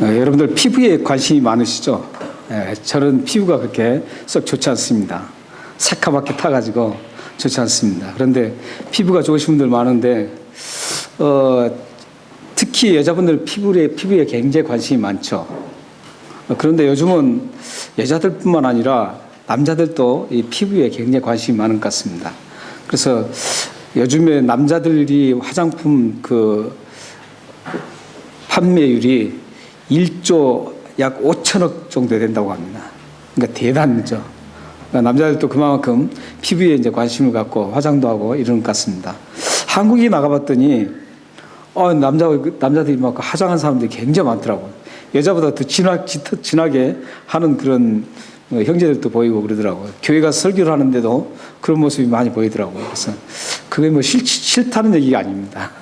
여러분들 피부에 관심이 많으시죠? 저는 피부가 그렇게 썩 좋지 않습니다. 새카맣게 타가지고 좋지 않습니다. 그런데 피부가 좋으신 분들 많은데 특히 여자분들 피부에 굉장히 관심이 많죠. 그런데 요즘은 여자들뿐만 아니라 남자들도 이 피부에 굉장히 관심이 많은 것 같습니다. 그래서 요즘에 남자들이 화장품 판매율이 1조 약 5천억 정도 된다고 합니다. 그러니까 대단하죠. 그러니까 남자들도 그만큼 피부에 이제 관심을 갖고 화장도 하고 이러는 것 같습니다. 한국에 나가봤더니 남자들이 막 화장한 사람들이 굉장히 많더라고요. 여자보다 더 진하게 하는 그런 형제들도 보이고 그러더라고요. 교회 가서 설교를 하는데도 그런 모습이 많이 보이더라고요. 그래서 그게 뭐 싫다는 얘기가 아닙니다.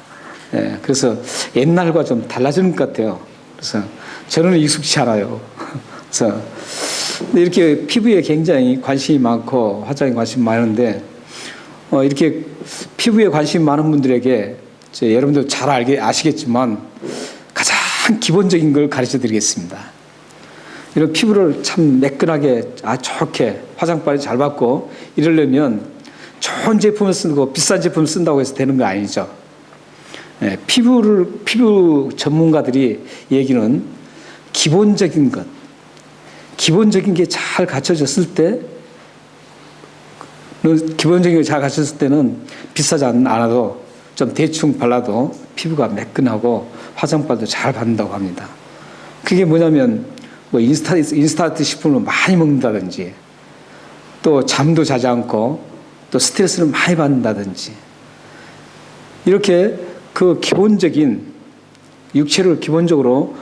그래서 옛날과 좀 달라지는 것 같아요. 그래서 저는 익숙치 않아요. 그래서 이렇게 피부에 굉장히 관심이 많고 화장에 관심이 많은데 이렇게 피부에 관심이 많은 분들에게 여러분들 잘 아시겠지만 가장 기본적인 걸 가르쳐 드리겠습니다. 이런 피부를 참 매끈하게 좋게 화장빨이 잘 받고 이러려면 좋은 제품을 쓰고 비싼 제품을 쓴다고 해서 되는 거 아니죠. 피부 전문가들이 얘기는 기본적인 게 잘 갖춰졌을 때는 비싸지 않아도 좀 대충 발라도 피부가 매끈하고 화장빨도 잘 받는다고 합니다. 그게 뭐냐면 뭐 인스턴트 식품을 많이 먹는다든지 또 잠도 자지 않고 또 스트레스를 많이 받는다든지 이렇게 그 기본적인 육체를 기본적으로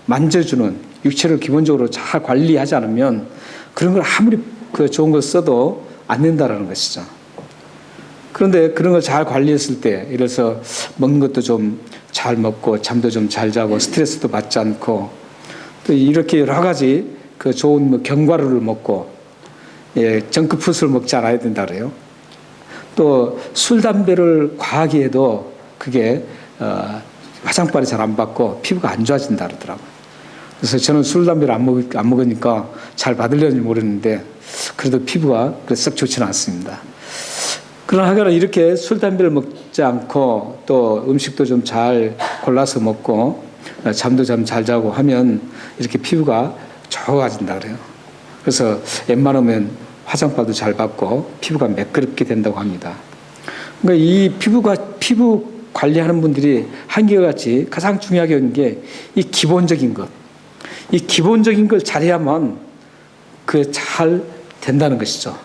만져주는 육체를 기본적으로 잘 관리하지 않으면 그런 걸 아무리 좋은 걸 써도 안 된다라는 것이죠. 그런데 그런 걸 잘 관리했을 때, 예를 들어서 먹는 것도 좀 잘 먹고 잠도 좀 잘 자고 스트레스도 받지 않고 또 이렇게 여러 가지 그 좋은 견과류를 먹고 정크푸드를 먹지 않아야 된다 그래요. 또 술, 담배를 과하게 해도 그게 화장빨이 잘 안 받고 피부가 안 좋아진다 그러더라고요. 그래서 저는 술, 담배를 안 먹으니까 잘 받으려는지 모르는데 그래도 피부가 썩 좋지는 않습니다. 그러나 이렇게 술, 담배를 먹지 않고 또 음식도 좀 잘 골라서 먹고 잠도 좀 잘 자고 하면 이렇게 피부가 좋아진다 그래요. 그래서 웬만하면 화장빨도 잘 받고 피부가 매끄럽게 된다고 합니다. 그러니까 이 피부 관리하는 분들이 한결같이 가장 중요하게 하는 게 이 기본적인 것. 이 기본적인 걸 잘해야만 잘 된다는 것이죠.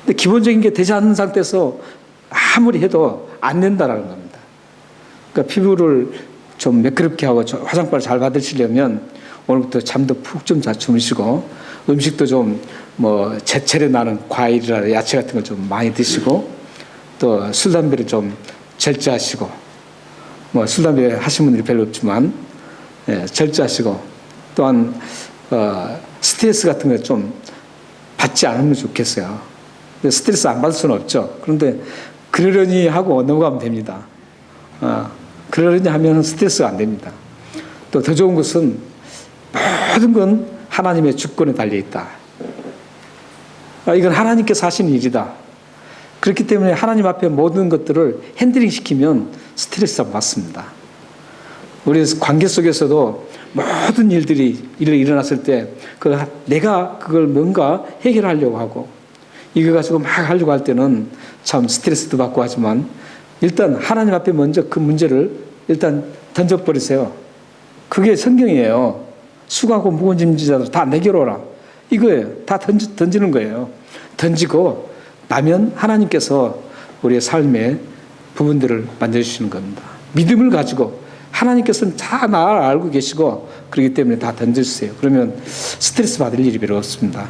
근데 기본적인 게 되지 않는 상태에서 아무리 해도 안 된다는 겁니다. 그러니까 피부를 좀 매끄럽게 하고 화장빨을 잘 받으시려면 오늘부터 잠도 푹 좀 주무시고 음식도 좀 제철에 나는 과일이나 야채 같은 걸 좀 많이 드시고 또 술, 담배를 좀 절제하시고 술, 담배 하시는 분들이 별로 없지만 절제하시고 또한 스트레스 같은 거 좀 받지 않으면 좋겠어요. 스트레스 안 받을 수는 없죠. 그런데 그러려니 하고 넘어가면 됩니다. 그러려니 하면 스트레스가 안 됩니다. 또 더 좋은 것은 모든 건 하나님의 주권에 달려있다. 이건 하나님께서 하시는 일이다. 그렇기 때문에 하나님 앞에 모든 것들을 핸들링 시키면 스트레스가 받습니다. 우리 관계 속에서도 모든 일이 일어났을 때 내가 그걸 뭔가 해결하려고 하고 이거 가지고 막 하려고 할 때는 참 스트레스도 받고 하지만 일단 하나님 앞에 먼저 그 문제를 일단 던져버리세요. 그게 성경이에요. 수고하고 무거운 짐진 자들 다 내게로 오라. 이거예요. 다 던지는 거예요. 던지고 나면 하나님께서 우리의 삶의 부분들을 만져주시는 겁니다. 믿음을 가지고 하나님께서는 다 나를 알고 계시고 그렇기 때문에 다 던져주세요. 그러면 스트레스 받을 일이 별로 없습니다.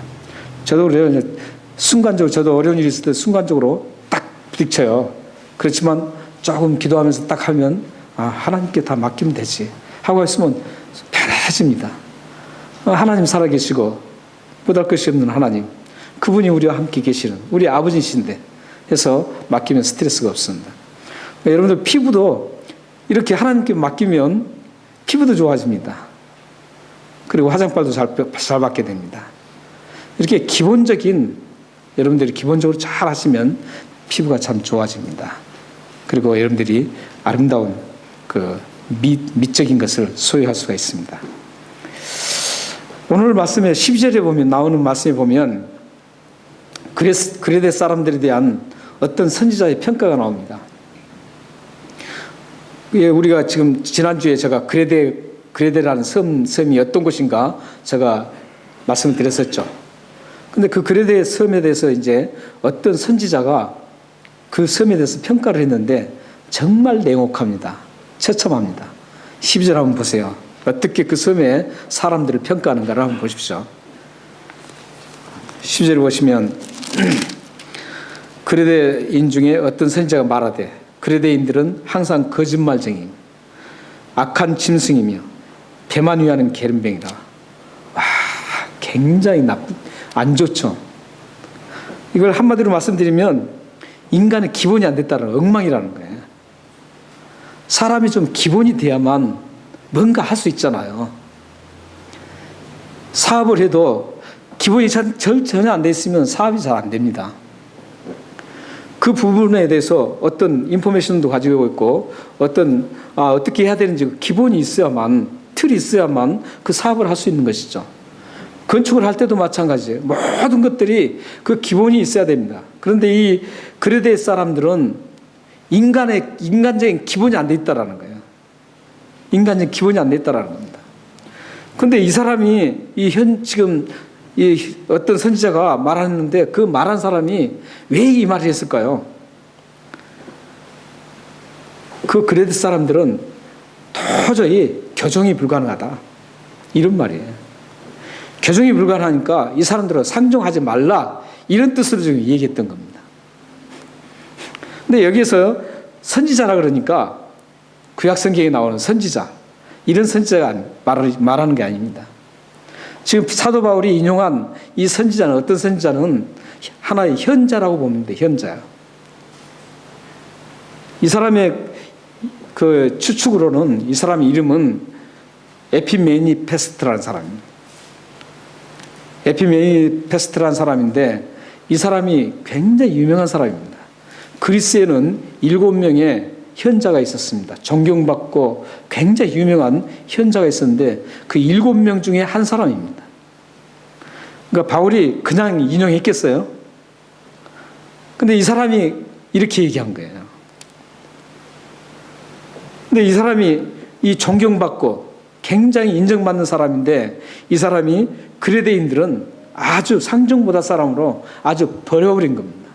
저도 어려운 일이 있을 때 순간적으로 딱 부딪혀요. 그렇지만 조금 기도하면서 딱 하면 하나님께 다 맡기면 되지 하고 있으면 편해집니다. 하나님 살아계시고 못할 것이 없는 하나님, 그분이 우리와 함께 계시는 우리 아버지신데 해서 맡기면 스트레스가 없습니다. 여러분들 피부도 이렇게 하나님께 맡기면 피부도 좋아집니다. 그리고 화장빨도 잘 받게 됩니다. 이렇게 여러분들이 기본적으로 잘 하시면 피부가 참 좋아집니다. 그리고 여러분들이 아름다운 그 미적인 것을 소유할 수가 있습니다. 오늘 말씀에 12절에 보면 나오는 말씀에 보면 그레데 사람들에 대한 어떤 선지자의 평가가 나옵니다. 우리가 지금 지난주에 제가 그레데라는 섬이 어떤 곳인가 제가 말씀을 드렸었죠. 근데 그 그레데 섬에 대해서 이제 어떤 선지자가 그 섬에 대해서 평가를 했는데 정말 냉혹합니다. 처참합니다. 12절 한번 보세요. 어떻게 그 섬의 사람들을 평가하는가를 한번 보십시오. 12절을 보시면 그레데인 중에 어떤 선지자가 말하되 그레데인들은 항상 거짓말쟁이, 악한 짐승이며 배만 위하는 게으름뱅이다. 와, 굉장히 안 좋죠. 이걸 한마디로 말씀드리면 인간의 기본이 안 됐다는 엉망이라는 거예요. 사람이 좀 기본이 돼야만 뭔가 할 수 있잖아요. 사업을 해도 기본이 전혀 안 돼 있으면 사업이 잘 안 됩니다. 그 부분에 대해서 어떤 인포메이션도 가지고 있고 어떻게 해야 되는지 기본이 있어야만, 틀이 있어야만 그 사업을 할 수 있는 것이죠. 건축을 할 때도 마찬가지예요. 모든 것들이 그 기본이 있어야 됩니다. 그런데 이 그레데 사람들은 인간적인 기본이 안 돼 있다라는 거예요. 인간적인 기본이 안 돼 있다라는 겁니다. 그런데 이 사람이 지금 어떤 선지자가 말하는데 그 말한 사람이 왜 이 말을 했을까요? 그 그레데 사람들은 도저히 교정이 불가능하다. 이런 말이에요. 교정이 불가능하니까 이 사람들은 상종하지 말라. 이런 뜻으로 지금 얘기했던 겁니다. 근데 여기에서 선지자라 그러니까 구약 성경에 나오는 선지자, 이런 선지자가 말하는 게 아닙니다. 지금 사도 바울이 인용한 이 선지자는 어떤 선지자는 하나의 현자라고 보면 돼. 현자야. 이 사람의 그 추측으로는 이 사람의 이름은 에피메니페스트라는 사람입니다. 에피메니페스트라는 사람인데 이 사람이 굉장히 유명한 사람입니다. 그리스에는 7명의 현자가 있었습니다. 존경받고 굉장히 유명한 현자가 있었는데 그 7명 중에 한 사람입니다. 그러니까 바울이 그냥 인용했겠어요? 근데 이 사람이 이렇게 얘기한 거예요. 근데 이 사람이 이 존경받고 굉장히 인정받는 사람인데 이 사람이 그레데인들은 아주 상종보다 사람으로 아주 버려버린 겁니다.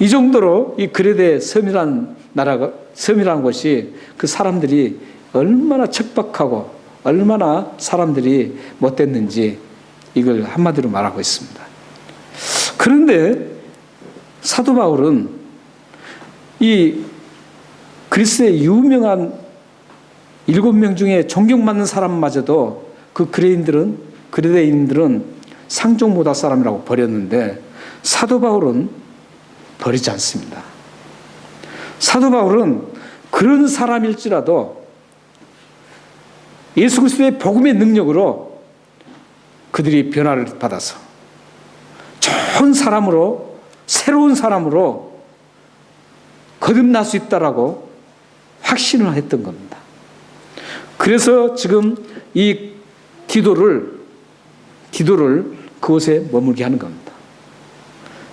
이 정도로 이 그레데 섬이라는 곳이 그 사람들이 얼마나 척박하고 얼마나 사람들이 못됐는지 이걸 한마디로 말하고 있습니다. 그런데 사도 바울은 이 그리스의 유명한 7명 중에 존경받는 사람마저도 그 그레데인들은 상종보다 사람이라고 버렸는데 사도 바울은 버리지 않습니다. 사도 바울은 그런 사람일지라도 예수 그리스도의 복음의 능력으로 그들이 변화를 받아서 좋은 사람으로, 새로운 사람으로 거듭날 수 있다라고 확신을 했던 겁니다. 그래서 지금 이 디도를 그곳에 머물게 하는 겁니다.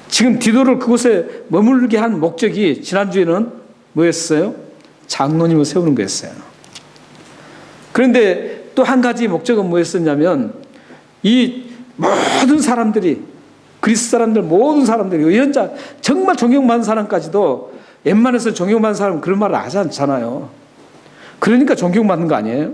지금 디도를 그곳에 머물게 한 목적이 지난주에는 뭐였어요? 장로님을 세우는 거였어요. 그런데 또 한 가지 목적은 뭐였었냐면 이 모든 사람들이 그리스 사람들 모든 사람들이 의연자 정말 존경받는 사람까지도 웬만해서 존경받는 사람은 그런 말을 하지 않잖아요. 그러니까 존경받는 거 아니에요?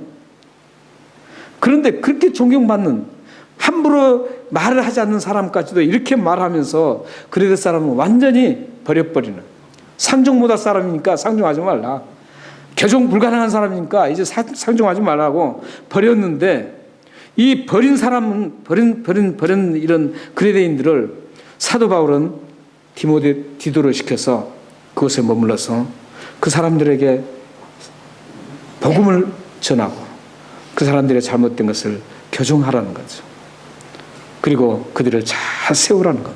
그런데 그렇게 존경받는 함부로 말을 하지 않는 사람까지도 이렇게 말하면서 그레데 사람은 완전히 버려버리는 상종보다 사람이니까 상종하지 말라. 교정 불가능한 사람이니까 이제 상종하지 말라고 버렸는데 이 버린 사람은 버린 이런 그레데인들을 사도 바울은 디도를 시켜서 그곳에 머물러서 그 사람들에게 복음을 전하고 그 그 사람들의 잘못된 것을 교정하라는 거죠. 그리고 그들을 잘 세우라는 것.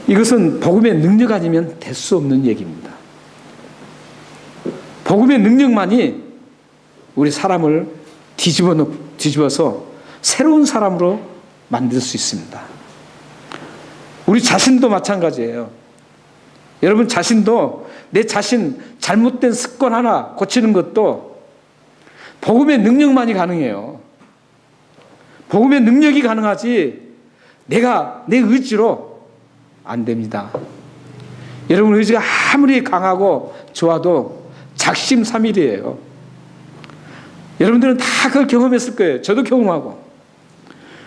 이것은 복음의 능력 아니면 될 수 없는 얘기입니다. 복음의 능력만이 우리 사람을 뒤집어서 새로운 사람으로 만들 수 있습니다. 우리 자신도 마찬가지예요. 여러분 자신도 내 자신 잘못된 습관 하나 고치는 것도 복음의 능력만이 가능해요. 복음의 능력이 가능하지 내가 내 의지로 안 됩니다. 여러분 의지가 아무리 강하고 좋아도 작심삼일이에요. 여러분들은 다 그걸 경험했을 거예요. 저도 경험하고.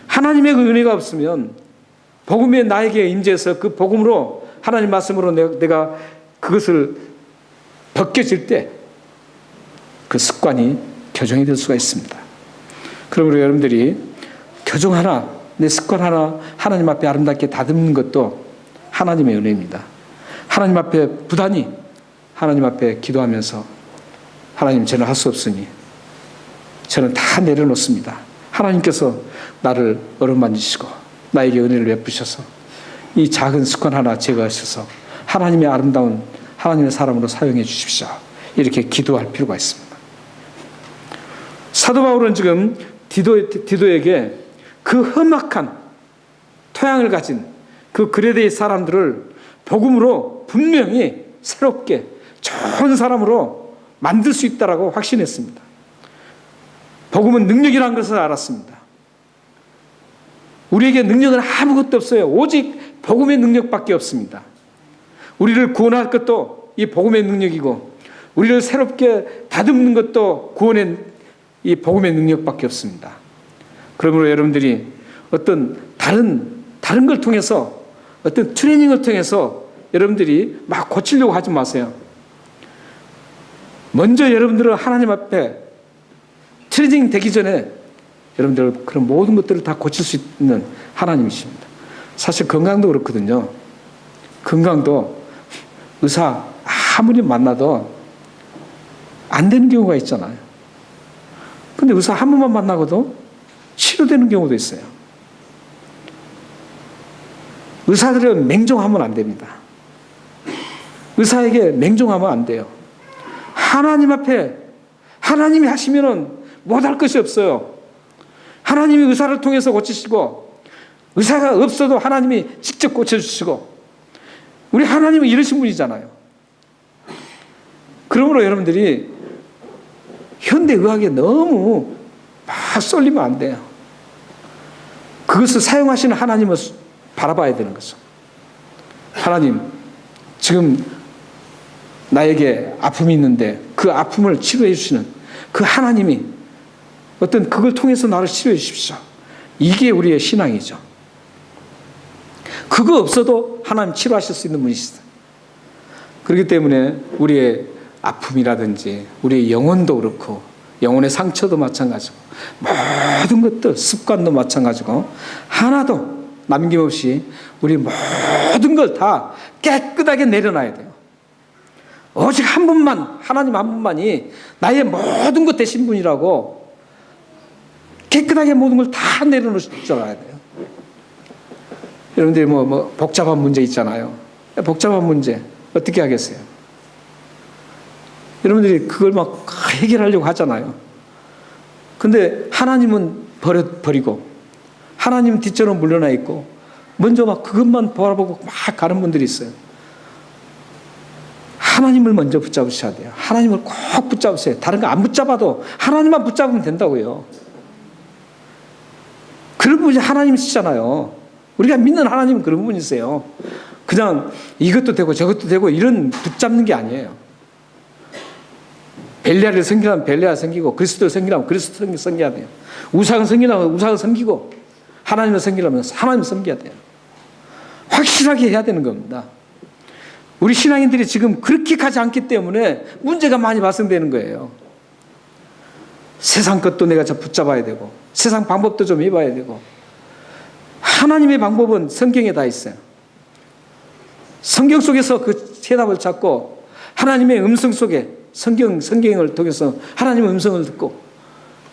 하나님의 그 은혜가 없으면 복음이 나에게 임재해서 그 복음으로 하나님 말씀으로 내가 그것을 벗겨질 때 그 습관이 교정이 될 수가 있습니다. 그러므로 여러분들이 교정 하나, 내 습관 하나 하나님 앞에 아름답게 다듬는 것도 하나님의 은혜입니다. 하나님 앞에 부단히 하나님 앞에 기도하면서 하나님 저는 할 수 없으니 저는 다 내려놓습니다. 하나님께서 나를 어루만지시고 나에게 은혜를 베푸셔서 이 작은 습관 하나 제거하셔서 하나님의 아름다운 하나님의 사람으로 사용해 주십시오. 이렇게 기도할 필요가 있습니다. 사도 바울은 지금 디도에게 그 험악한 토양을 가진 그 그레데의 사람들을 복음으로 분명히 새롭게 좋은 사람으로 만들 수 있다라고 확신했습니다. 복음은 능력이라는 것을 알았습니다. 우리에게 능력은 아무것도 없어요. 오직 복음의 능력밖에 없습니다. 우리를 구원할 것도 이 복음의 능력이고 우리를 새롭게 다듬는 것도 구원의 이 복음의 능력밖에 없습니다. 그러므로 여러분들이 어떤 다른 걸 통해서 어떤 트레이닝을 통해서 여러분들이 막 고치려고 하지 마세요. 먼저 여러분들은 하나님 앞에 트레이닝 되기 전에 여러분들 그런 모든 것들을 다 고칠 수 있는 하나님이십니다. 사실 건강도 그렇거든요. 건강도 의사 아무리 만나도 안 되는 경우가 있잖아요. 근데 의사 한 번만 만나고도 치료되는 경우도 있어요. 의사들은 맹종하면 안 됩니다. 의사에게 맹종하면 안 돼요. 하나님 앞에 하나님이 하시면은 못할 것이 없어요. 하나님이 의사를 통해서 고치시고 의사가 없어도 하나님이 직접 고쳐주시고 우리 하나님은 이러신 분이잖아요. 그러므로 여러분들이 현대의학에 너무 막 쏠리면 안 돼요. 그것을 사용하시는 하나님을 바라봐야 되는 거죠. 하나님, 지금 나에게 아픔이 있는데 그 아픔을 치료해 주시는 그 하나님이 어떤 그걸 통해서 나를 치료해 주십시오. 이게 우리의 신앙이죠. 그거 없어도 하나님 치료하실 수 있는 분이시다. 그렇기 때문에 우리의 아픔이라든지 우리의 영혼도 그렇고 영혼의 상처도 마찬가지고 모든 것들 습관도 마찬가지고 하나도 남김없이 우리 모든 걸 다 깨끗하게 내려놔야 돼요. 오직 한 분만 하나님 한 분만이 나의 모든 것 되신 분이라고 깨끗하게 모든 걸 다 내려놓을 줄 알아야 돼요. 여러분들이 뭐 복잡한 문제 있잖아요. 복잡한 문제 어떻게 하겠어요? 여러분들이 그걸 막 해결하려고 하잖아요. 근데 하나님은 버리고 하나님 뒷전으로 물러나 있고 먼저 막 그것만 바라보고 막 가는 분들이 있어요. 하나님을 먼저 붙잡으셔야 돼요. 하나님을 꼭 붙잡으세요. 다른 거 안 붙잡아도 하나님만 붙잡으면 된다고요. 그런 분이 하나님이시잖아요. 우리가 믿는 하나님은 그런 분이세요. 그냥 이것도 되고 저것도 되고 이런 붙잡는 게 아니에요. 벨리알을 섬기려면 벨리알 섬기고 그리스도를 섬기려면 그리스도 섬겨야 돼요. 우상을 섬기려면 우상을 섬기고 하나님을 섬기려면 하나님을 섬겨야 돼요. 확실하게 해야 되는 겁니다. 우리 신앙인들이 지금 그렇게 가지 않기 때문에 문제가 많이 발생되는 거예요. 세상 것도 내가 붙잡아야 되고 세상 방법도 좀 해봐야 되고 하나님의 방법은 성경에 다 있어요. 성경 속에서 그 해답을 찾고 하나님의 음성 속에 성경을 통해서 하나님의 음성을 듣고,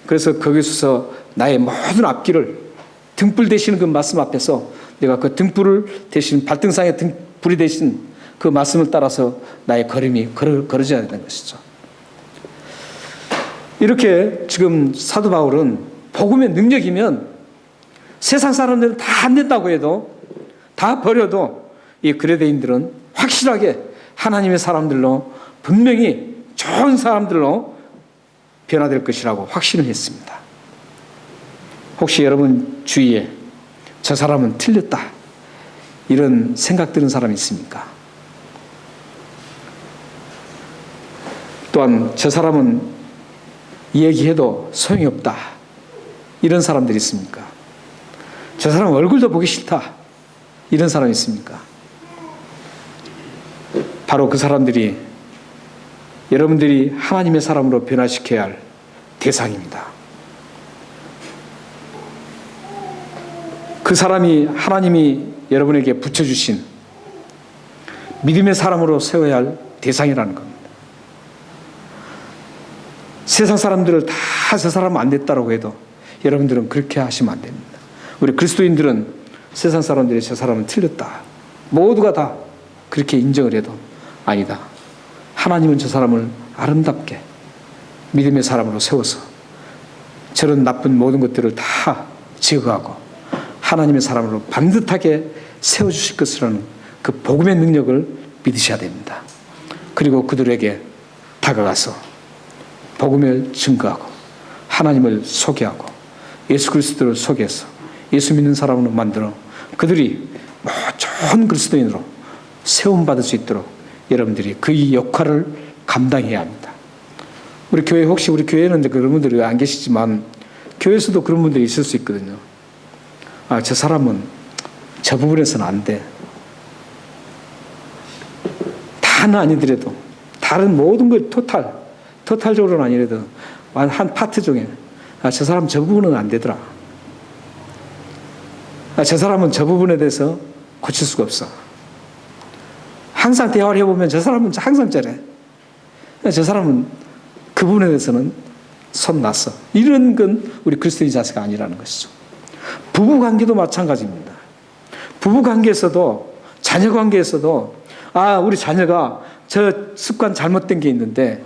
그래서 거기서 나의 모든 앞길을 등불 되시는 그 말씀 앞에서 내가 그 등불을 대신 발등상에 불이 되신 그 말씀을 따라서 나의 걸음이 걸어져야 되는 것이죠. 이렇게 지금 사도 바울은 복음의 능력이면 세상 사람들은 다 안 된다고 해도, 다 버려도 이 그레데인들은 확실하게 하나님의 사람들로, 분명히 좋은 사람들로 변화될 것이라고 확신을 했습니다. 혹시 여러분 주위에 저 사람은 틀렸다, 이런 생각 드는 사람이 있습니까? 또한 저 사람은 얘기해도 소용이 없다, 이런 사람들이 있습니까? 저 사람 얼굴도 보기 싫다, 이런 사람이 있습니까? 바로 그 사람들이 여러분들이 하나님의 사람으로 변화시켜야 할 대상입니다. 그 사람이 하나님이 여러분에게 붙여주신 믿음의 사람으로 세워야 할 대상이라는 겁니다. 세상 사람들을 다 저 사람 안 됐다라고 해도 여러분들은 그렇게 하시면 안 됩니다. 우리 그리스도인들은 세상 사람들이 저 사람은 틀렸다, 모두가 다 그렇게 인정을 해도 아니다, 하나님은 저 사람을 아름답게 믿음의 사람으로 세워서 저런 나쁜 모든 것들을 다 제거하고 하나님의 사람으로 반듯하게 세워주실 것이라는 그 복음의 능력을 믿으셔야 됩니다. 그리고 그들에게 다가가서 복음을 증거하고 하나님을 소개하고 예수 그리스도를 소개해서 예수 믿는 사람으로 만들어 그들이 좋은 그리스도인으로 세움받을 수 있도록 여러분들이 그 역할을 감당해야 합니다. 우리 교회, 혹시 우리 교회는 그런 분들이 안 계시지만 교회에서도 그런 분들이 있을 수 있거든요. 아, 저 사람은 저 부분에서는 안 돼. 다는 아니더라도 다른 모든 걸 토탈적으로는 아니라도 한 파트 중에 아, 저 사람 저 부분은 안 되더라. 아, 저 사람은 저 부분에 대해서 고칠 수가 없어. 항상 대화를 해보면 저 사람은 항상 저래. 저 사람은 그 부분에 대해서는 손 놨어. 이런 건 우리 그리스도인 자세가 아니라는 것이죠. 부부관계도 마찬가지입니다. 부부관계에서도, 자녀관계에서도 아, 우리 자녀가 저 습관 잘못된 게 있는데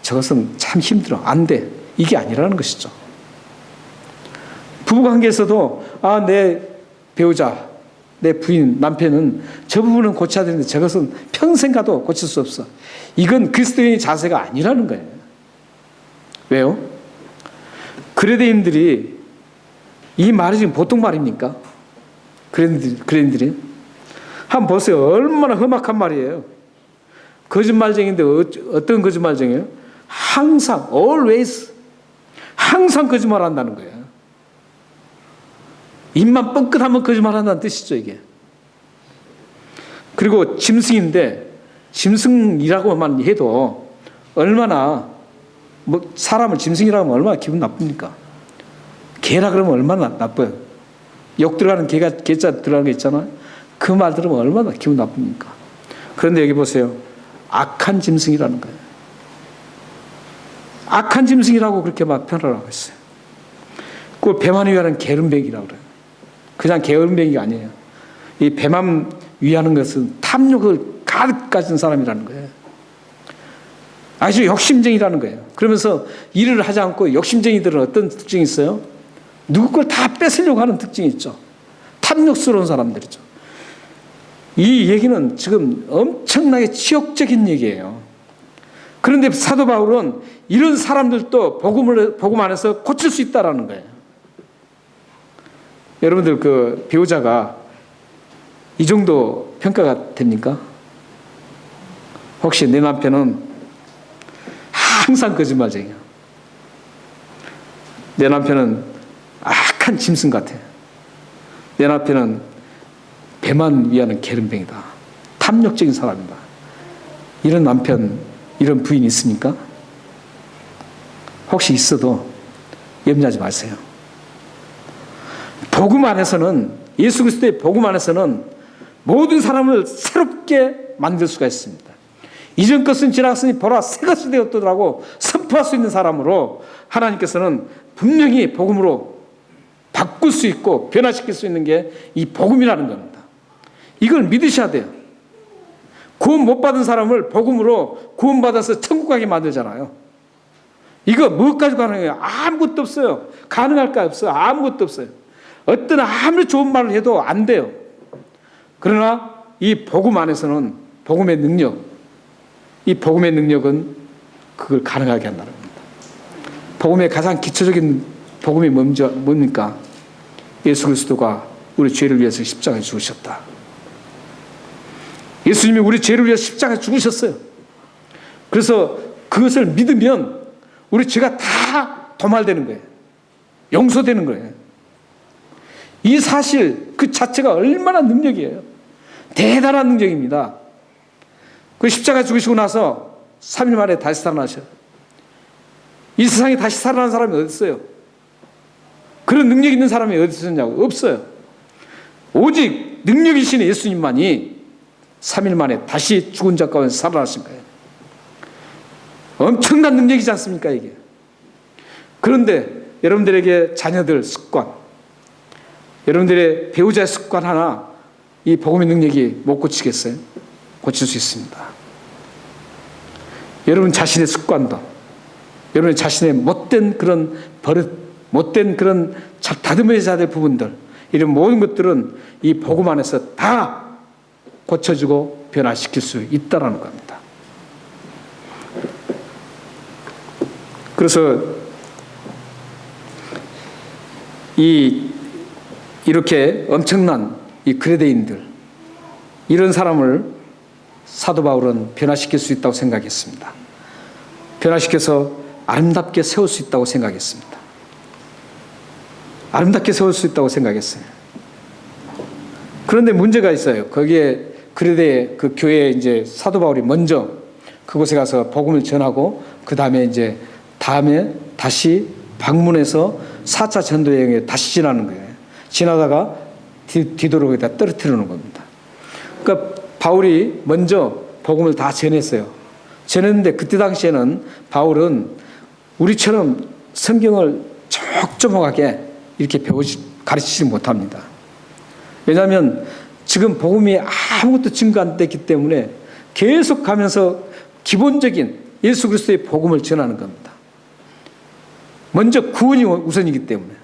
저것은 참 힘들어, 안 돼, 이게 아니라는 것이죠. 부부관계에서도 아, 내 배우자, 내 부인, 남편은 저 부분은 고쳐야 되는데 저것은 평생 가도 고칠 수 없어. 이건 그리스도인의 자세가 아니라는 거예요. 왜요? 그레데인들이 이 말이 지금 보통 말입니까? 그레데인들이 한번 보세요. 얼마나 험악한 말이에요. 거짓말쟁이인데 어떤 거짓말쟁이에요? 항상 always 항상 거짓말한다는 거예요. 입만 뻥끗하면 거짓말한다는 뜻이죠, 이게. 그리고 짐승인데 짐승이라고만 해도 얼마나 사람을 짐승이라고 하면 얼마나 기분 나쁩니까? 개라 그러면 얼마나 나빠요. 욕 들어가는 개자 들어가는 거 있잖아요. 그 말 들으면 얼마나 기분 나쁩니까? 그런데 여기 보세요. 악한 짐승이라는 거예요. 악한 짐승이라고 그렇게 막 표현을 하고 있어요. 그걸 배만 위하는 게으름뱅이라고 그래요. 그냥 게으름뱅이가 아니에요. 이 배만 위하는 것은 탐욕을 가득 가진 사람이라는 거예요. 아주 욕심쟁이라는 거예요. 그러면서 일을 하지 않고 욕심쟁이들은 어떤 특징이 있어요? 누구 걸 다 뺏으려고 하는 특징이 있죠. 탐욕스러운 사람들이죠. 이 얘기는 지금 엄청나게 치욕적인 얘기예요. 그런데 사도 바울은 이런 사람들도 복음 안에서 고칠 수 있다라는 거예요. 여러분들 그 배우자가 이 정도 평가가 됩니까? 혹시 내 남편은 항상 거짓말쟁이야. 내 남편은 악한 짐승 같아. 내 남편은 배만 위하는 게으름뱅이다. 탐욕적인 사람이다. 이런 남편, 이런 부인 있습니까? 혹시 있어도 염려하지 마세요. 복음 안에서는, 예수 그리스도의 복음 안에서는 모든 사람을 새롭게 만들 수가 있습니다. 이전 것은 지나갔으니 보라 새 것이 되었더라고 선포할 수 있는 사람으로 하나님께서는 분명히 복음으로 바꿀 수 있고 변화시킬 수 있는 게 이 복음이라는 겁니다. 이걸 믿으셔야 돼요. 구원 못 받은 사람을 복음으로 구원받아서 천국 가게 만들잖아요. 이거 뭐 가지고 가능해요? 아무것도 없어요. 가능할까 없어요. 아무것도 없어요. 어떤 아무리 좋은 말을 해도 안 돼요. 그러나 이 복음 안에서는 복음의 능력, 이 복음의 능력은 그걸 가능하게 한다는 겁니다. 복음의 가장 기초적인 복음이 뭡니까? 예수 그리스도가 우리 죄를 위해서 십자가에 죽으셨다. 예수님이 우리 죄를 위해서 십자가에 죽으셨어요. 그래서 그것을 믿으면 우리 죄가 다 도말되는 거예요. 용서되는 거예요. 이 사실 그 자체가 얼마나 능력이에요. 대단한 능력입니다. 그 십자가에 죽으시고 나서 3일 만에 다시 살아나셔요. 이 세상에 다시 살아난 사람이 어디 있어요? 그런 능력 있는 사람이 어디 있었냐고? 없어요. 오직 능력이신 예수님만이 3일 만에 다시 죽은 자 가운데 살아나신 거예요. 엄청난 능력이지 않습니까 이게? 그런데 여러분들에게 자녀들 습관, 여러분들의 배우자의 습관 하나 이 복음의 능력이 못 고치겠어요? 고칠 수 있습니다. 여러분 자신의 습관도, 여러분 자신의 못된 그런 버릇, 못된 그런 다듬어야 될 부분들, 이런 모든 것들은 이 복음 안에서 다 고쳐주고 변화시킬 수 있다는 겁니다. 그래서 이렇게 엄청난 이 그레데인들, 이런 사람을 사도 바울은 변화시킬 수 있다고 생각했습니다. 변화시켜서 아름답게 세울 수 있다고 생각했습니다. 아름답게 세울 수 있다고 생각했어요. 그런데 문제가 있어요. 거기에 그레데 그 교회에 이제 사도 바울이 먼저 그곳에 가서 복음을 전하고 그 다음에 다시 방문해서 4차 전도 여행에 다시 지나는 거예요. 지나다가 디도로에다 떨어뜨리는 겁니다. 그러니까 바울이 먼저 복음을 다 전했어요. 전했는데 그때 당시에는 바울은 우리처럼 성경을 촘촘하게 이렇게 가르치지 못합니다. 왜냐하면 지금 복음이 아무것도 증거 안 됐기 때문에 계속 가면서 기본적인 예수 그리스도의 복음을 전하는 겁니다. 먼저 구원이 우선이기 때문에,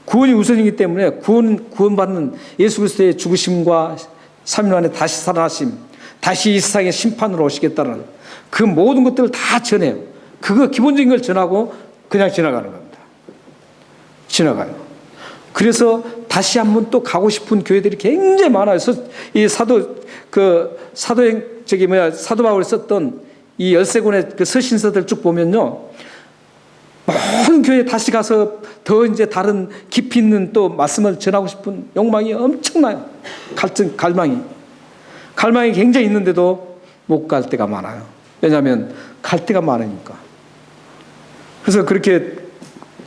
구원받는 예수 그리스도의 죽으심과 3일 만에 다시 살아나심, 다시 이 세상의 심판으로 오시겠다는 그 모든 것들을 다 전해요. 그거 기본적인 걸 전하고 그냥 지나가는 겁니다. 지나가요. 그래서 다시 한번 또 가고 싶은 교회들이 굉장히 많아요. 이 사도 바울이 썼던 이 13권의 그 서신서들 쭉 보면요. 모든 교회에 다시 가서 더 이제 다른 깊이 있는 또 말씀을 전하고 싶은 욕망이 엄청나요. 갈망이 굉장히 있는데도 못 갈 때가 많아요. 왜냐하면 갈 데가 많으니까. 그래서 그렇게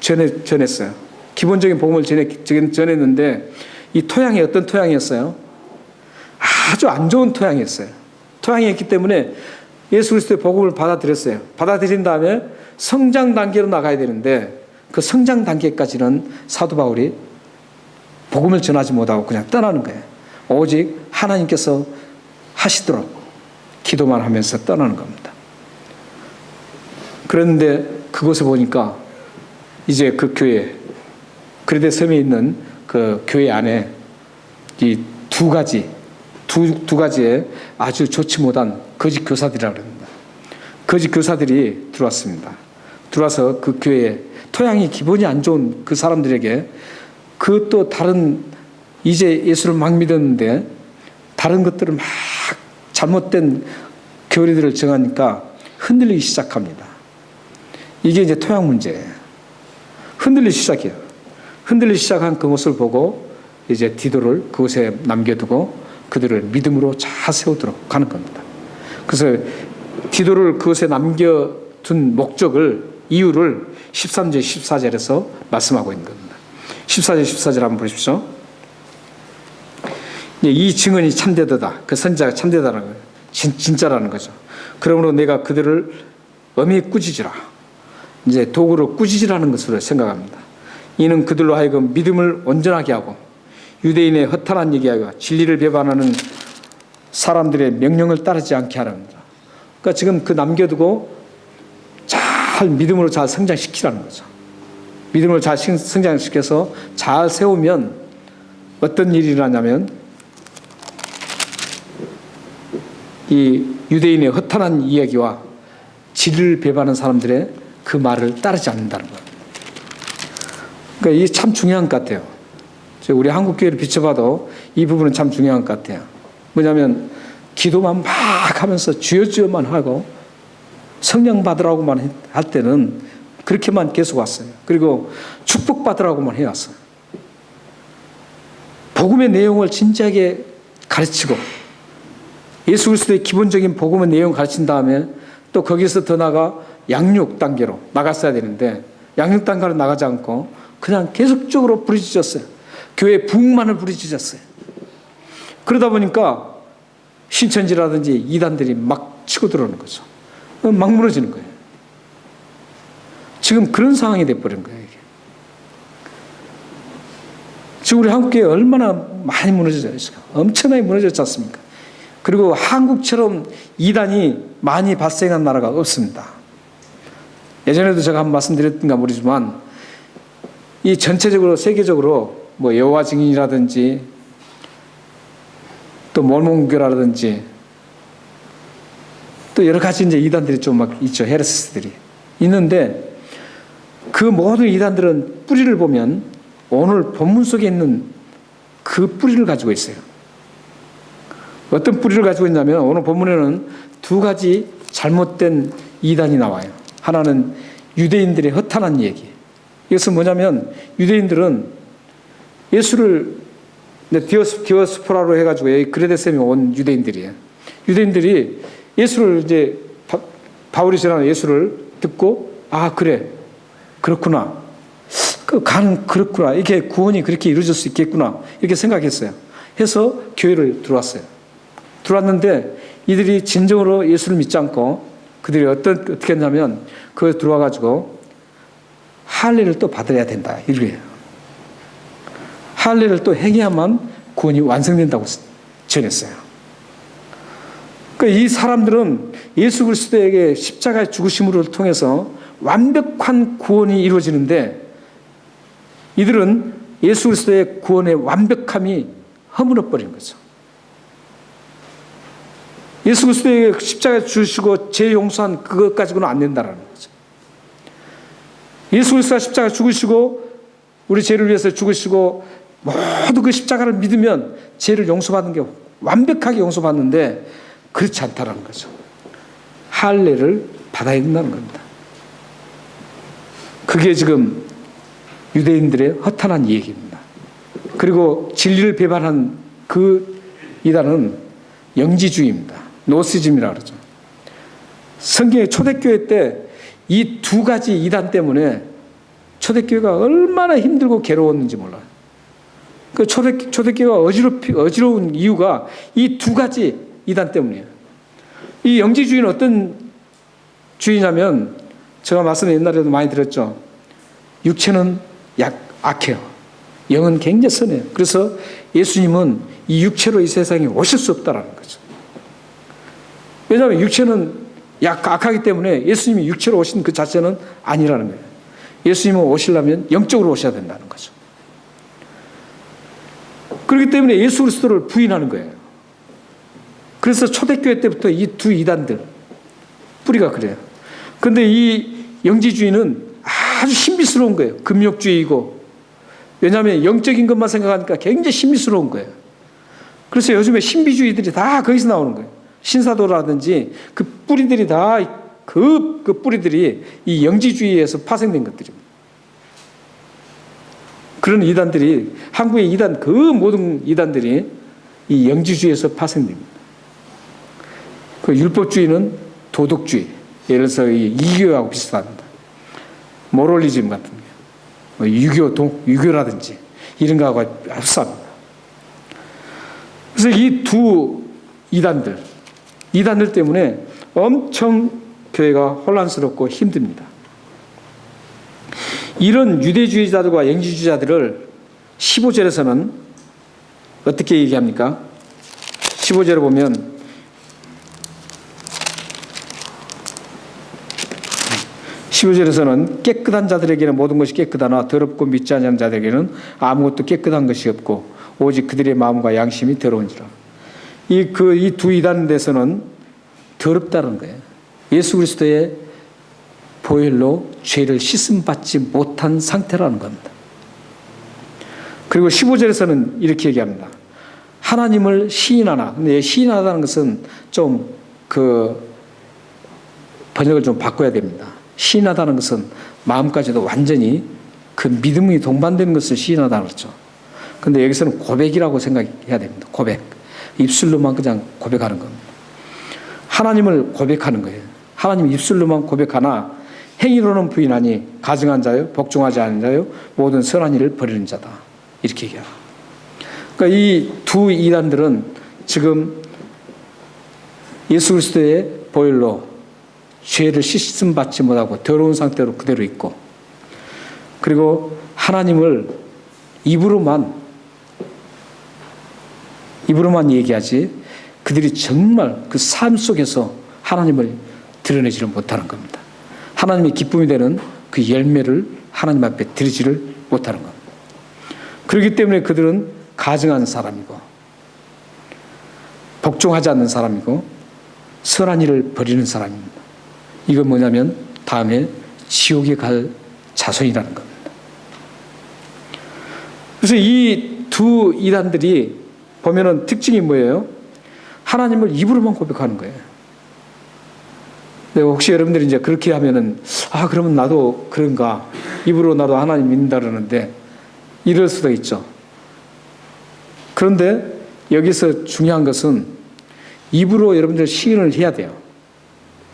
전했어요. 기본적인 복음을 전했는데 이 토양이 어떤 토양이었어요? 아주 안 좋은 토양이었어요. 토양이었기 때문에 예수 그리스도의 복음을 받아들였어요. 받아들인 다음에 성장 단계로 나가야 되는데 그 성장 단계까지는 사도 바울이 복음을 전하지 못하고 그냥 떠나는 거예요. 오직 하나님께서 하시도록 기도만 하면서 떠나는 겁니다. 그런데 그곳에 보니까 이제 그 교회, 그레데 섬에 있는 그 교회 안에 이 두 가지의 아주 좋지 못한 거짓 교사들이라고 합니다. 거짓 교사들이 들어왔습니다. 들어와서 그 교회에 토양이 기본이 안 좋은 그 사람들에게 그 또 다른 이제 예수를 막 믿었는데 다른 것들을 막 잘못된 교리들을 정하니까 흔들리기 시작합니다. 이게 이제 토양 문제예요. 흔들리기 시작해요. 흔들리기 시작한 그 모습을 보고 이제 디도를 그곳에 남겨두고 그들을 믿음으로 잘 세우도록 하는 겁니다. 그래서 디도를 그곳에 남겨둔 이유를 13절, 14절에서 말씀하고 있는 겁니다. 14절, 14절 한번 보십시오. 이 증언이 참되도다. 그 선지자가 참되다라는 거예요. 진짜라는 거죠. 그러므로 내가 그들을 엄히 꾸짖으라. 이제 도구로 꾸짖으라는 것으로 생각합니다. 이는 그들로 하여금 믿음을 온전하게 하고 유대인의 허탄한 얘기하고 진리를 배반하는 사람들의 명령을 따르지 않게 하랍니다. 그러니까 지금 그 남겨두고 잘 믿음으로 잘 성장시키라는 거죠. 믿음을 잘 성장시켜서 잘 세우면 어떤 일이 일어나냐면 이 유대인의 허탄한 이야기와 진리를 배반하는 사람들의 그 말을 따르지 않는다는 거예요. 그러니까 이게 참 중요한 것 같아요. 우리 한국교회를 비춰봐도 이 부분은 참 중요한 것 같아요. 뭐냐면 기도만 막 하면서 주여 주여만 하고 성령 받으라고만 할 때는 그렇게만 계속 왔어요. 그리고 축복 받으라고만 해왔어요. 복음의 내용을 진지하게 가르치고 예수 그리스도의 기본적인 복음의 내용을 가르친 다음에 또 거기서 더 나아가 양육 단계로 나갔어야 되는데 양육 단계로 나가지 않고 그냥 계속적으로 부르짖었어요. 교회 부흥만을 부르짖었어요. 그러다 보니까 신천지라든지 이단들이 막 치고 들어오는 거죠. 막 무너지는 거예요. 지금 그런 상황이 돼버린 거예요. 이게. 지금 우리 한국교회 얼마나 많이 무너졌어요. 엄청나게 무너졌지 않습니까? 그리고 한국처럼 이단이 많이 발생한 나라가 없습니다. 예전에도 제가 한번 말씀드렸던가 모르지만 이 전체적으로 세계적으로 뭐 여호와 증인이라든지 또 몰몬교라든지 또 여러 가지 이제 이단들이 좀 막 있죠. 헤레스들이 있는데 그 모든 이단들은 뿌리를 보면 오늘 본문 속에 있는 그 뿌리를 가지고 있어요. 어떤 뿌리를 가지고 있냐면 오늘 본문에는 두 가지 잘못된 이단이 나와요. 하나는 유대인들의 허탄한 얘기. 이것은 뭐냐면 유대인들은 예수를 디오스포라로 해가지고 그레데셈에 온 유대인들이에요. 유대인들이 예수를 이제 바울이 전하는 예수를 듣고 아 그래 그렇구나 그렇구나 이렇게 구원이 그렇게 이루어질 수 있겠구나 이렇게 생각했어요. 해서 교회를 들어왔어요. 들어왔는데 이들이 진정으로 예수를 믿지 않고 그들이 어떻게 했냐면 그걸 들어와가지고 할례를 또 받아야 된다 이거예요. 할례를 또 행해야만 구원이 완성된다고 전했어요. 그러니까 이 사람들은 예수 그리스도에게 십자가의 죽으심을 통해서 완벽한 구원이 이루어지는데 이들은 예수 그리스도의 구원의 완벽함이 허물어 버린 거죠. 예수 그리스도에게 십자가에 죽으시고 죄 용서한 그것 가지고는 안 된다는 거죠. 예수 그리스도가 십자가에 죽으시고 우리 죄를 위해서 죽으시고 모두 그 십자가를 믿으면 죄를 용서받는 게 완벽하게 용서받는데 그렇지 않다는 거죠. 할례를 받아야 된다는 겁니다. 그게 지금 유대인들의 허탄한 얘기입니다. 그리고 진리를 배반한 그 이단은 영지주의입니다. 노시즘이라고 그러죠. 성경의 초대교회 때 이 두 가지 이단 때문에 초대교회가 얼마나 힘들고 괴로웠는지 몰라요. 그 초대교회가 어지러운 이유가 이 두 가지 이단 때문이에요. 이 영지주의는 어떤 주의냐면 제가 말씀 옛날에도 많이 드렸죠. 육체는 악해요. 영은 굉장히 선해요. 그래서 예수님은 이 육체로 이 세상에 오실 수 없다라는 거죠. 왜냐하면 육체는 악하기 때문에 예수님이 육체로 오신 그 자체는 아니라는 거예요. 예수님은 오시려면 영적으로 오셔야 된다는 거죠. 그렇기 때문에 예수 그리스도를 부인하는 거예요. 그래서 초대교회 때부터 이 두 이단들 뿌리가 그래요. 그런데 이 영지주의는 아주 신비스러운 거예요. 금욕주의이고 왜냐하면 영적인 것만 생각하니까 굉장히 신비스러운 거예요. 그래서 요즘에 신비주의들이 다 거기서 나오는 거예요. 신사도라든지 그 뿌리들이 다 그 뿌리들이 이 영지주의에서 파생된 것들입니다. 그런 이단들이 한국의 이단 그 모든 이단들이 이 영지주의에서 파생됩니다. 그 율법주의는 도덕주의, 예를 들어서 이 이교하고 비슷합니다. 모럴리즘 같은 게, 유교라든지 이런 거하고 흡사합니다. 그래서 이 두 이단들 때문에 엄청 교회가 혼란스럽고 힘듭니다. 이런 유대주의자들과 영지주의자들을 15절에서는 어떻게 얘기합니까? 15절에 보면 깨끗한 자들에게는 모든 것이 깨끗하나 더럽고 믿지 않는 자들에게는 아무것도 깨끗한 것이 없고 오직 그들의 마음과 양심이 더러운지라. 이 두 이단에서는 더럽다는 거예요. 예수 그리스도의 보혈로 죄를 씻음받지 못한 상태라는 겁니다. 그리고 15절에서는 이렇게 얘기합니다. 하나님을 시인하나. 근데 시인하다는 것은 좀 번역을 좀 바꿔야 됩니다. 시인하다는 것은 마음까지도 완전히 그 믿음이 동반되는 것을 시인하다는 거죠. 근데 여기서는 고백이라고 생각해야 됩니다. 고백. 입술로만 그냥 고백하는 겁니다. 하나님을 고백하는 거예요. 하나님 입술로만 고백하나 행위로는 부인하니 가증한 자요, 복종하지 않은 자요, 모든 선한 일을 버리는 자다. 이렇게 얘기해요. 그러니까 이 두 이단들은 지금 예수 그리스도의 보혈로 죄를 씻음받지 못하고 더러운 상태로 그대로 있고, 그리고 하나님을 입으로만 얘기하지 그들이 정말 그 삶 속에서 하나님을 드러내지를 못하는 겁니다. 하나님의 기쁨이 되는 그 열매를 하나님 앞에 드리지를 못하는 겁니다. 그렇기 때문에 그들은 가증한 사람이고 복종하지 않는 사람이고 선한 일을 버리는 사람입니다. 이건 뭐냐면 다음에 지옥에 갈 자손이라는 겁니다. 그래서 이 두 이단들이 보면은 특징이 뭐예요? 하나님을 입으로만 고백하는 거예요. 혹시 여러분들이 이제 그렇게 하면은 그러면 나도 그런가? 입으로 나도 하나님 믿는다 그러는데 이럴 수도 있죠. 그런데 여기서 중요한 것은 입으로 여러분들 시인을 해야 돼요.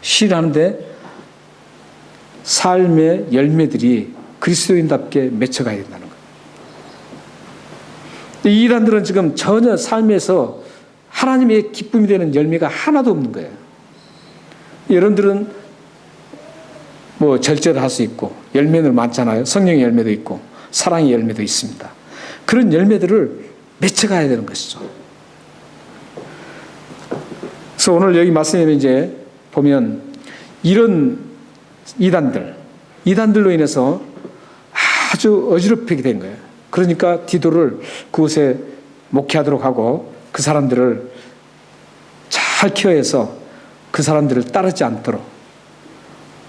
시인하는데 삶의 열매들이 그리스도인답게 맺혀가야 된다는 거예요. 이 이단들은 지금 전혀 삶에서 하나님의 기쁨이 되는 열매가 하나도 없는 거예요. 여러분들은 뭐 절제를 할 수 있고 열매는 많잖아요. 성령의 열매도 있고 사랑의 열매도 있습니다. 그런 열매들을 맺혀가야 되는 것이죠. 그래서 오늘 여기 말씀에 이제 보면 이런 이단들로 인해서 아주 어지럽히게 된 거예요. 그러니까 디도를 그곳에 목회하도록 하고 그 사람들을 잘 케어해서 그 사람들을 따르지 않도록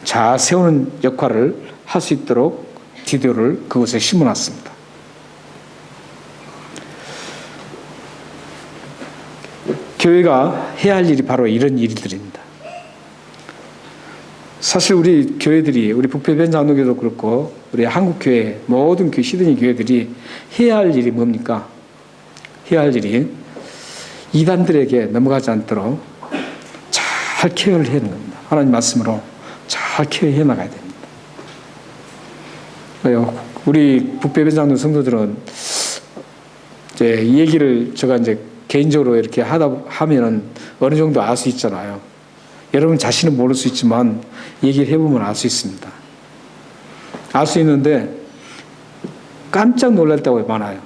잘 세우는 역할을 할 수 있도록 디도를 그곳에 심어놨습니다. 교회가 해야 할 일이 바로 이런 일들입니다. 사실 우리 교회들이, 우리 북배변장로교도 그렇고 우리 한국교회, 모든 시드니 교회들이 해야 할 일이 뭡니까? 해야 할 일이 이단들에게 넘어가지 않도록 잘 케어를 해야 하는 겁니다. 하나님 말씀으로 잘 케어해 나가야 됩니다. 우리 북배변장로 성도들은 이제 이 얘기를 제가 이제 개인적으로 이렇게 하면은 어느 정도 알 수 있잖아요. 여러분 자신은 모를 수 있지만 얘기를 해보면 알 수 있습니다. 알 수 있는데 깜짝 놀랄 때가 많아요.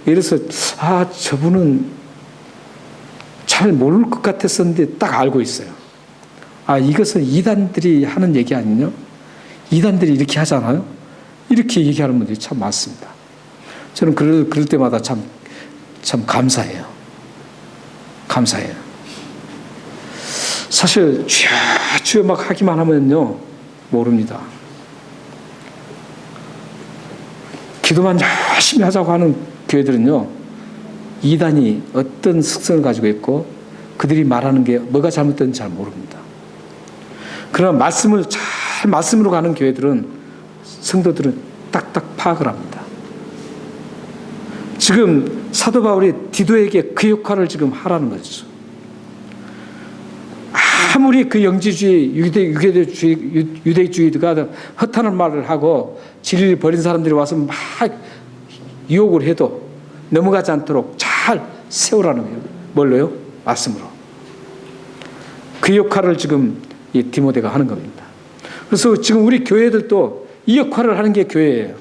이래서 저분은 잘 모를 것 같았었는데 딱 알고 있어요. 이것은 이단들이 하는 얘기 아니냐? 이단들이 이렇게 하잖아요. 이렇게 얘기하는 분들이 참 많습니다. 저는 그럴 때마다 참 감사해요. 감사해요. 사실 주여 막 하기만 하면요 모릅니다. 기도만 열심히 하자고 하는 교회들은요 이단이 어떤 특성을 가지고 있고 그들이 말하는 게 뭐가 잘못된지 잘 모릅니다. 그러나 말씀으로 가는 교회들은 성도들은 딱딱 파악을 합니다. 지금 사도 바울이 디도에게 그 역할을 지금 하라는 거죠. 아무리 그 영지주의, 유대주의가 허탄한 말을 하고 진리를 버린 사람들이 와서 막 유혹을 해도 넘어가지 않도록 잘 세우라는 거예요. 뭘로요? 말씀으로. 그 역할을 지금 이 디모데가 하는 겁니다. 그래서 지금 우리 교회들도 이 역할을 하는 게 교회예요.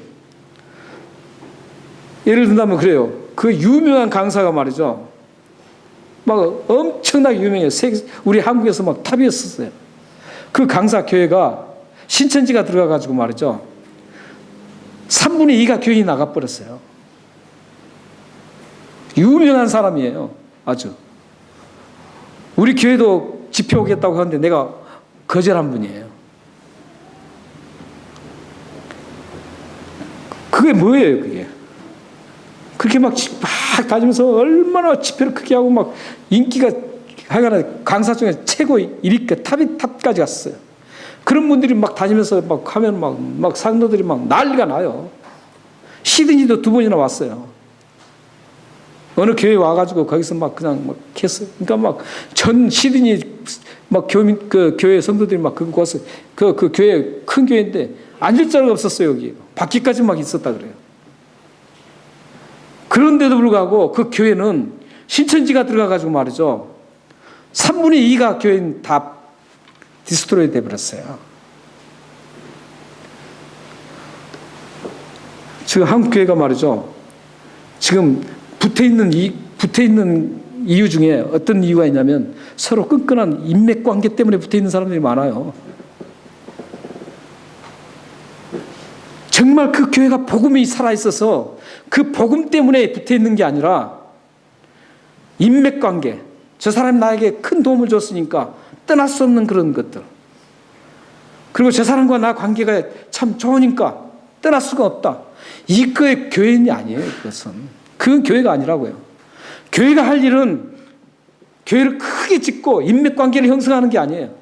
예를 든다면 그래요. 그 유명한 강사가 말이죠. 막 엄청나게 유명해요. 우리 한국에서 막 탑이었었어요. 그 강사 교회가 신천지가 들어가가지고 말이죠. 3분의 2가 교인이 나가버렸어요. 유명한 사람이에요. 아주. 우리 교회도 집회 오겠다고 하는데 내가 거절한 분이에요. 그게 뭐예요, 그게? 그렇게 막 다니면서 얼마나 집회를 크게 하고 막 인기가 하여간 강사 중에 최고 1위급 탑까지 갔어요. 그런 분들이 막 다니면서 막 하면 막 상도들이 막 난리가 나요. 시드니도 2번이나 왔어요. 어느 교회 와가지고 거기서 막 그냥 막 했어요. 그러니까 막 전 시드니 막 그 교회 성도들이 막 그거 와서 그 교회 큰 교회인데 앉을 자리가 없었어요. 여기 바퀴까지 막 있었다 그래요. 그런데도 불구하고 그 교회는 신천지가 들어가가지고 말이죠. 3분의 2가 교회는 다 디스트로이 돼버렸어요. 지금 한국 교회가 말이죠. 지금 붙어있는 이유 중에 어떤 이유가 있냐면 서로 끈끈한 인맥 관계 때문에 붙어있는 사람들이 많아요. 정말 그 교회가 복음이 살아있어서 그 복음 때문에 붙어있는 게 아니라 인맥 관계, 저 사람이 나에게 큰 도움을 줬으니까 떠날 수 없는 그런 것들, 그리고 저 사람과 나 관계가 참 좋으니까 떠날 수가 없다. 이거의 교회인이 아니에요. 그건 교회가 아니라고요. 교회가 할 일은 교회를 크게 짓고 인맥 관계를 형성하는 게 아니에요.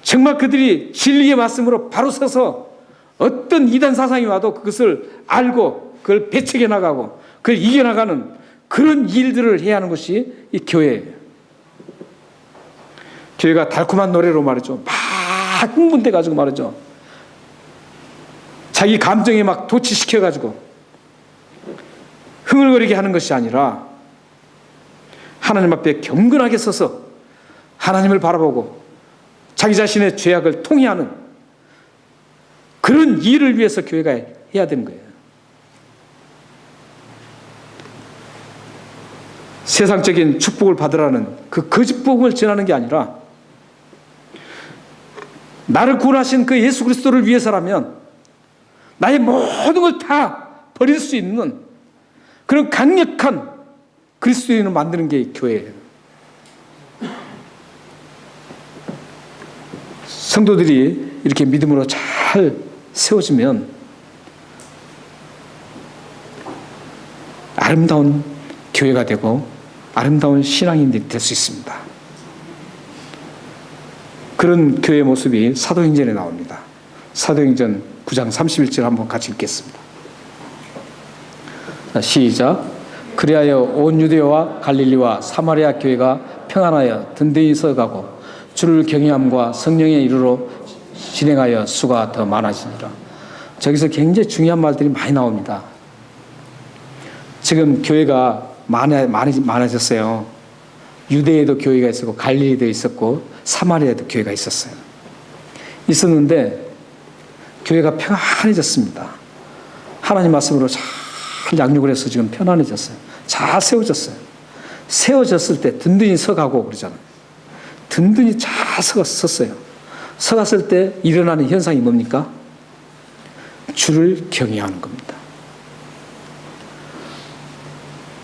정말 그들이 진리의 말씀으로 바로 서서 어떤 이단 사상이 와도 그것을 알고 그걸 배척해 나가고 그걸 이겨나가는 그런 일들을 해야 하는 것이 이 교회예요. 교회가 달콤한 노래로 말이죠. 막 흥분돼가지고 말이죠. 자기 감정에 막 도취시켜가지고 흥얼거리게 하는 것이 아니라 하나님 앞에 경건하게 서서 하나님을 바라보고 자기 자신의 죄악을 통회하는 그런 일을 위해서 교회가 해야 되는 거예요. 세상적인 축복을 받으라는 그 거짓 복음을 전하는 게 아니라 나를 구원하신 그 예수 그리스도를 위해서라면 나의 모든 걸 다 버릴 수 있는 그런 강력한 그리스도인을 만드는 게 교회예요. 성도들이 이렇게 믿음으로 잘 세워지면 아름다운 교회가 되고 아름다운 신앙인들이 될 수 있습니다. 그런 교회의 모습이 사도행전에 나옵니다. 사도행전 9장 31절 한번 같이 읽겠습니다. 시작. 그리하여 온 유대와 갈릴리와 사마리아 교회가 평안하여 든든히 서가고 주를 경외함과 성령의 이루로 진행하여 수가 더 많아지니라. 저기서 굉장히 중요한 말들이 많이 나옵니다. 지금 교회가 많아졌어요. 유대에도 교회가 있었고 갈릴리도 있었고 사마리아에도 교회가 있었는데 교회가 평안해졌습니다. 하나님 말씀으로 잘 양육을 해서 지금 편안해졌어요. 잘 세워졌어요. 세워졌을 때 든든히 서가고 그러잖아요. 든든히 잘 섰어요. 서갔을 때 일어나는 현상이 뭡니까? 주를 경외하는 겁니다.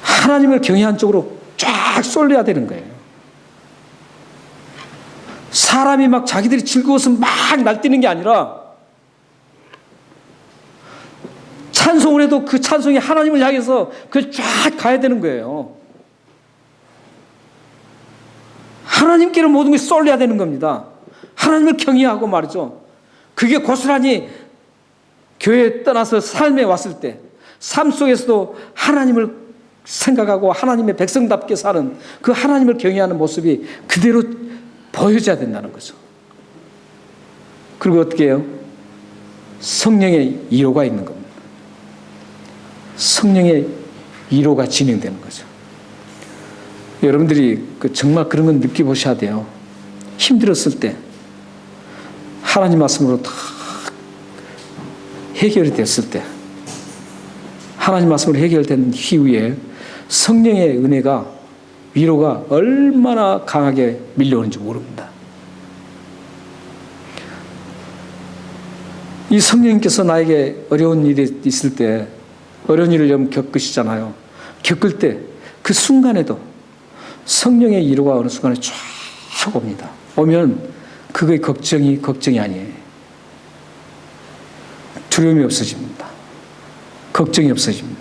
하나님을 경외한 쪽으로 쫙 쏠려야 되는 거예요. 사람이 막 자기들이 즐거워서 막 날뛰는 게 아니라 찬송을 해도 그 찬송이 하나님을 향해서 그걸 쫙 가야 되는 거예요. 하나님께로 모든 것이 쏠려야 되는 겁니다. 하나님을 경외하고 말이죠. 그게 고스란히 교회에 떠나서 삶에 왔을 때 삶 속에서도 하나님을 생각하고 하나님의 백성답게 사는 그 하나님을 경외하는 모습이 그대로 보여져야 된다는 거죠. 그리고 어떻게 해요? 성령의 이로가 있는 겁니다. 성령의 이로가 진행되는 거죠. 여러분들이 정말 그런 건 느껴보셔야 돼요. 힘들었을 때 하나님 말씀으로 다 해결이 됐을 때, 하나님 말씀으로 해결된 이후에 성령의 은혜가, 위로가 얼마나 강하게 밀려오는지 모릅니다. 이 성령님께서 나에게 어려운 일이 있을 때, 어려운 일을 좀 겪으시잖아요. 겪을 때 그 순간에도 성령의 위로가 어느 순간에 쫙 옵니다. 오면 그거의 걱정이 아니에요. 두려움이 없어집니다. 걱정이 없어집니다.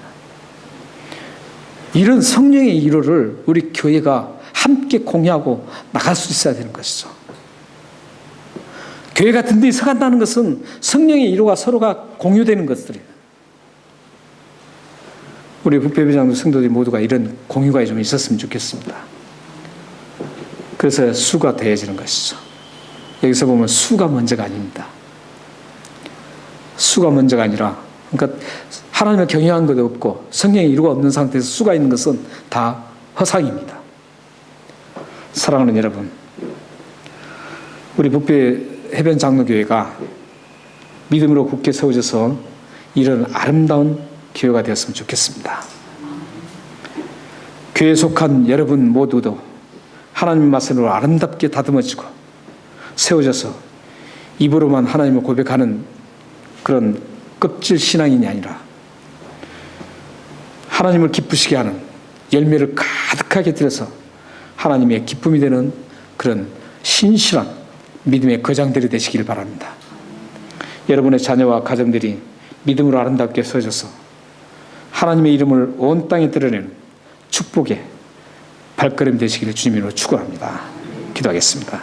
이런 성령의 위로를 우리 교회가 함께 공유하고 나갈 수 있어야 되는 것이죠. 교회가 든든히 서간다는 것은 성령의 위로가 서로가 공유되는 것들이에요. 우리 부패회장도 성도들이 모두가 이런 공유가 좀 있었으면 좋겠습니다. 그래서 수가 더해지는 것이죠. 여기서 보면 수가 먼저가 아닙니다. 수가 먼저가 아니라, 그러니까 하나님을 경외한 것도 없고 성령의 위로가 없는 상태에서 수가 있는 것은 다 허상입니다. 사랑하는 여러분, 우리 부패 해변 장로교회가 믿음으로 굳게 세워져서 이런 아름다운 교회가 되었으면 좋겠습니다. 교회에 속한 여러분 모두도 하나님 말씀으로 아름답게 다듬어지고 세워져서 입으로만 하나님을 고백하는 그런 껍질 신앙인이 아니라 하나님을 기쁘시게 하는 열매를 가득하게 들여서 하나님의 기쁨이 되는 그런 신실한 믿음의 거장들이 되시길 바랍니다. 여러분의 자녀와 가정들이 믿음으로 아름답게 세워져서 하나님의 이름을 온 땅에 드러내는 축복의 발걸음 되시기를 주님으로 축원합니다. 기도하겠습니다.